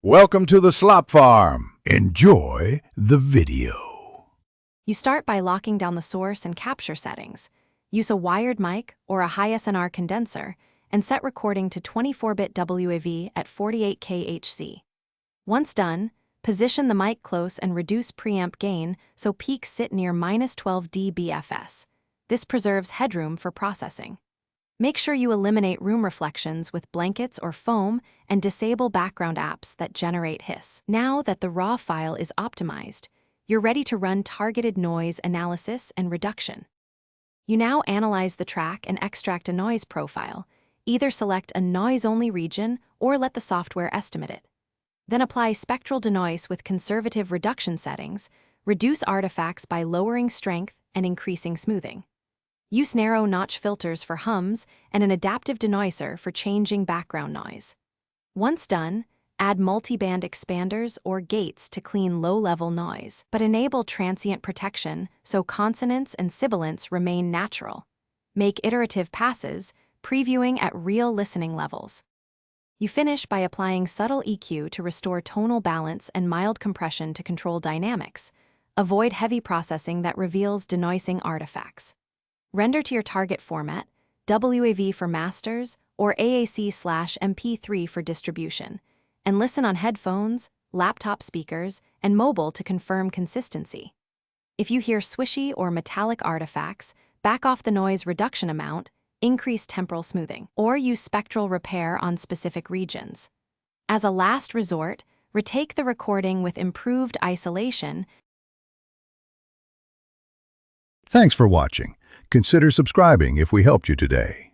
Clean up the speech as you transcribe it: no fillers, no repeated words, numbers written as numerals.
Welcome to the Slop Farm. Enjoy the video. You start by locking down the source and capture settings. Use a wired mic or a high SNR condenser and set recording to 24-bit WAV at 48K HC. Once done, position the mic close and reduce preamp gain so peaks sit near -12 dBFS. This preserves headroom for processing. Make sure you eliminate room reflections with blankets or foam and disable background apps that generate hiss. Now that the raw file is optimized, you're ready to run targeted noise analysis and reduction. You now analyze the track and extract a noise profile. Either select a noise-only region or let the software estimate it. Then apply spectral denoise with conservative reduction settings, reduce artifacts by lowering strength and increasing smoothing. Use narrow notch filters for hums and an adaptive denoiser for changing background noise. Once done, add multi-band expanders or gates to clean low-level noise, but enable transient protection so consonants and sibilants remain natural. Make iterative passes, previewing at real listening levels. You finish by applying subtle EQ to restore tonal balance and mild compression to control dynamics. Avoid heavy processing that reveals denoising artifacts. Render to your target format, WAV for masters or AAC/MP3 for distribution, and listen on headphones, laptop speakers, and mobile to confirm consistency. If you hear swishy or metallic artifacts, back off the noise reduction amount, increase temporal smoothing, or use spectral repair on specific regions. As a last resort, retake the recording with improved isolation. Thanks for watching. Consider subscribing if we helped you today.